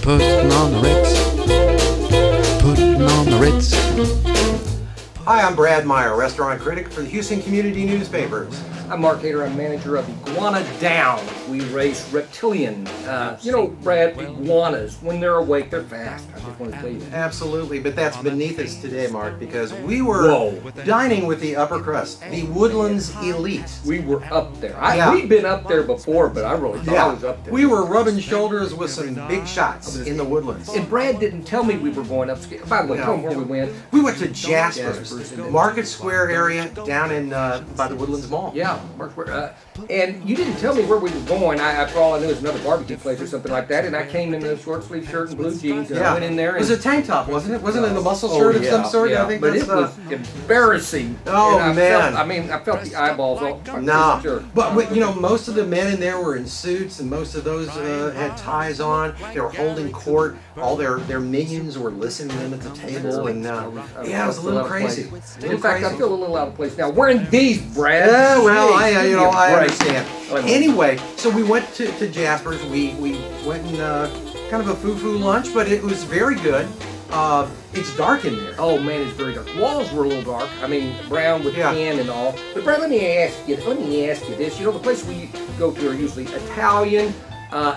Putting on the Ritz. Putting on the Ritz. Hi, I'm Brad Meyer, restaurant critic for the Houston Community Newspapers. I'm Mark Hayter. I'm manager of Iguana Down. We race reptilian. You know, Brad, iguanas, when they're awake, they're fast. I just want to tell you that. Absolutely, but that's beneath us today, Mark, because we were dining with the upper crust, the Woodlands elite. We were up there. We'd been up there before, but I really thought I was up there. We were rubbing shoulders with some big shots in the Woodlands. And Brad didn't tell me we were going upscale. By the way, tell me where we went. We went to Jasper's, Market Square area down in by the Woodlands Mall. Yeah, Market Square. And you didn't tell me where we were going. For all I knew, it was another barbecue place or something like that. And I came in a short sleeve shirt and blue jeans, and I went in there. And it was a tank top, wasn't it? Wasn't it a muscle shirt of some sort? Yeah, I think but that's, it was embarrassing. Oh, man. I felt the eyeballs all. No, Sure. but you know, most of the men in there were in suits, and most of those had ties on. They were holding court. All their minions were listening to them at the table, and yeah, it was a little crazy. In fact, I feel a little out of place now. Wearing these, Brad. Yeah, well, I understand. Anyway, so we went to Jasper's. We went and kind of a foo-foo lunch, but it was very good. It's dark in there. Oh man, it's very dark. Walls were a little dark. I mean, brown with tan and all. But Brad, let me ask you this. You know, the places we go to are usually Italian,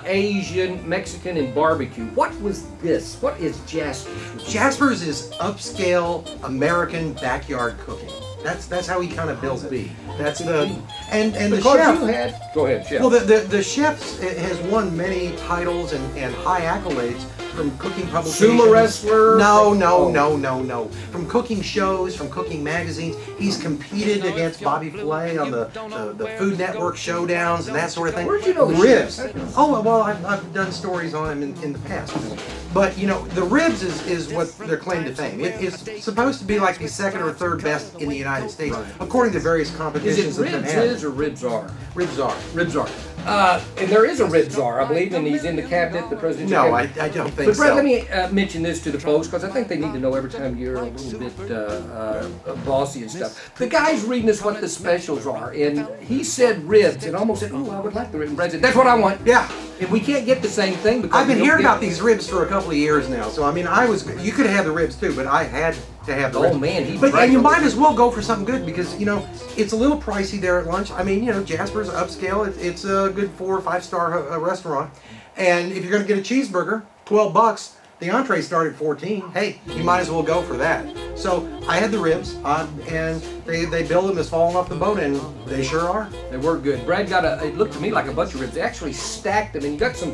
Asian, Mexican, and barbecue. What was this? What is Jasper's? Jasper's is upscale American backyard cooking. That's how he kind of builds it. That's the and the chef. Go ahead, chef. Well, the chef has won many titles and high accolades from cooking publications. Sumo wrestler. No. From cooking shows, from cooking magazines. He's competed against Bobby Flay on the Food Network showdowns and that sort of thing. Where'd you know the ribs? Chef? Oh well, I've done stories on him in the past. But you know, the ribs is what their claim to fame. It's supposed to be like the second or third best in the United States, according to various competitions. Is it ribs is or ribs are? Ribs are. Ribs are. And there is a ribs are, I believe, and he's in the cabinet, the president's cabinet. No, I don't think But Brad, so. let me mention this to the folks, because I think they need to know every time you're a little bit bossy and stuff. The guy's reading us what the specials are, and he said ribs, and almost said, oh, I would like the ribs. And Brad said, that's what I want. Yeah. And we can't get the same thing because I've been hearing about these ribs for a couple of years now. So I mean, you could have the ribs too, but I had to have the ribs. Oh man, and you might as well go for something good because you know it's a little pricey there at lunch. I mean, you know, Jasper's upscale. It's a good 4 or 5 star restaurant, and if you're going to get a cheeseburger, $12. The entree started 14. Hey, you might as well go for that. So I had the ribs, and they build them as falling off the boat, and they sure are. They were good. Brad got it looked to me like a bunch of ribs. They actually stacked them, and you got some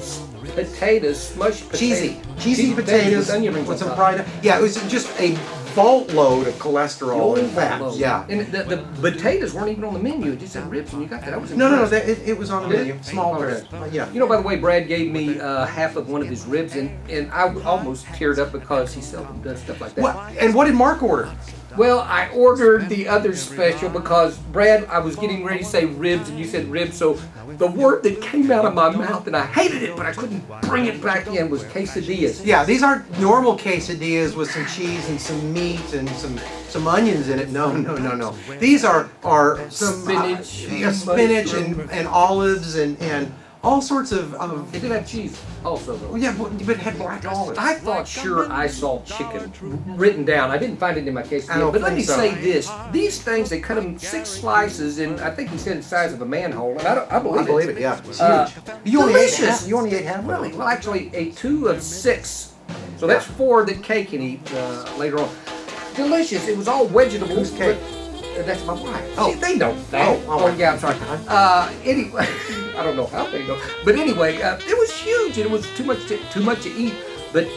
potatoes, smushed potatoes. Cheesy potatoes with some fried. Yeah, it was just a vault load of cholesterol and fat. Yeah. And the potatoes weren't even on the menu. It just said ribs, and you got that. I was No, it was on the menu. Small ribs. Yeah. You know, by the way, Brad gave me half of one of his ribs, and I almost teared up because he seldom does stuff like that. And what did Mark order? Well, I ordered the other special because, Brad, I was getting ready to say ribs, and you said ribs, so the word that came out of my mouth, and I hated it, but I couldn't bring it back in, was quesadillas. Yeah, these aren't normal quesadillas with some cheese and some meat and some onions in it. No. These are some spinach and olives and all sorts of. It did have cheese also, though. Yeah, but it had black olives. I thought sure I saw chicken written down. I didn't find it in my case. But let me say this. These things, they cut them 6 slices, and I think he said the size of a manhole, and I believe it. Yeah. It's huge. Delicious. You only ate half? Really? Well, actually, ate 2 of 6. So that's 4 that Kay can eat later on. Delicious. It was all vegetables. Who's Kay? That's my wife. Oh. See, they know that. Oh, yeah, I'm sorry. Anyway, I don't know how they know. But anyway, it was huge, and it was too much to eat. But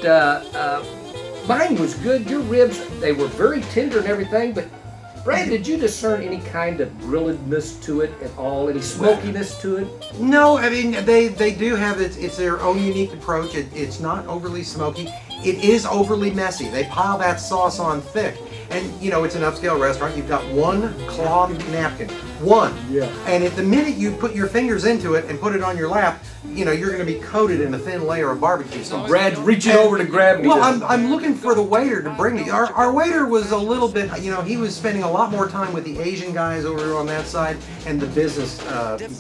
mine was good. Your ribs, they were very tender and everything. But Brad, did you discern any kind of grilledness to it at all? Any smokiness to it? No, I mean, they do have it's their own unique approach. It's not overly smoky. It is overly messy. They pile that sauce on thick. And, you know, it's an upscale restaurant. You've got 1 cloth napkin. 1. Yeah. And at the minute you put your fingers into it and put it on your lap, you know, you're going to be coated in a thin layer of barbecue sauce. Brad's reaching over to grab me. Well, I'm looking for the waiter to bring me. Our waiter was a little bit, you know, he was spending a lot more time with the Asian guys over on that side and the business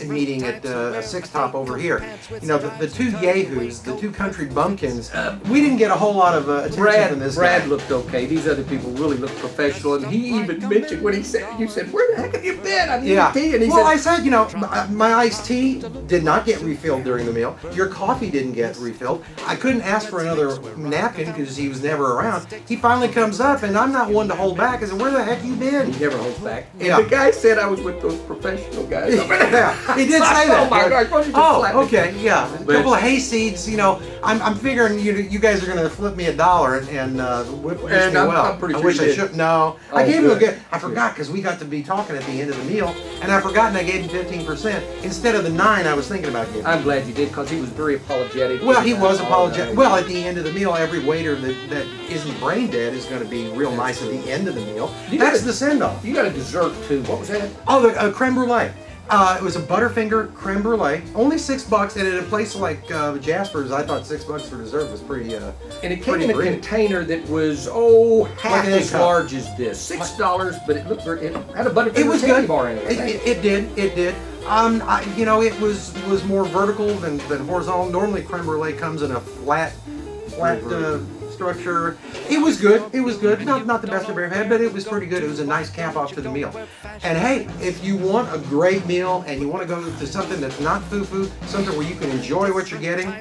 meeting at Six Top over here. You know, the two yahoos, the two country bumpkins, we didn't get a whole lot of attention from this Brad guy. looked okay. These other people really looked professional, and he even mentioned when he said, "You said, where the heck have you been? I need tea." And he well, said, I said, you know, my iced tea did not get refilled during the meal. Your coffee didn't get refilled. I couldn't ask for another napkin because he was never around. He finally comes up, and I'm not one to hold back. I said, "Where the heck you been?" He never holds back. And Yeah. the guy said I was with those professional guys. Yeah, he did say that. Oh my gosh! Why don't you just slap me? Okay, yeah. A couple of hayseeds, you know. I'm figuring you guys are gonna flip me $1 and wish me well. I'm pretty sure I wish you I did. should. No, Oh, I gave him a good. good. I forgot because we got to be talking at the end of the meal, and I forgot and I gave him 15% instead of the 9 I was thinking about giving. I'm glad you did, because he was very apologetic. Well, he was All apologetic. that. Well, at the end of the meal, every waiter that isn't brain dead is going to be real nice at the end of the meal. You That's got a- the send-off. You got a dessert too. What was that? Oh, the creme brulee. It was a Butterfinger creme brulee, only $6, and at a place like Jasper's, I thought $6 for dessert was pretty. And it came pretty in a great. container that was half Like an as egg cup. large as this. $6, but it looked very. It had a Butterfinger It was candy good. bar in it. I think. It did. You know, it was more vertical than horizontal. Normally, creme brulee comes in a flat structure. It was good. It was good. Not the best I've ever had, but it was pretty good. It was a nice cap off to the meal. And hey, if you want a great meal and you want to go to something that's not foo-foo, something where you can enjoy what you're getting,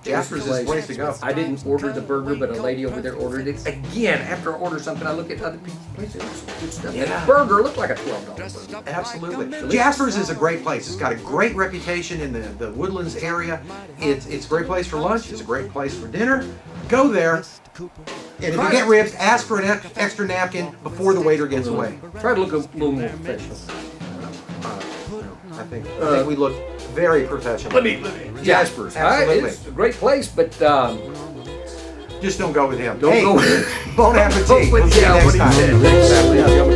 Jasper's is the place to go. I didn't order the burger, but a lady over there ordered it. Again, after I order something, I look at other people's places. There's some good stuff. Yeah. That burger looked like a $12 burger. Absolutely. Jasper's is a great place. It's got a great reputation in the Woodlands area. It's a great place for lunch. It's a great place for dinner. Go there. And if you get ribs, ask for an extra napkin before the waiter gets away. Try to look a little more professional. I think we look very professional. Let me Jasper's. Absolutely. It's a great place, but Just don't go with him. Don't Hey, go with bon appetit. Don't with We'll see you yeah, next what he time. said. Thanks, Ashley.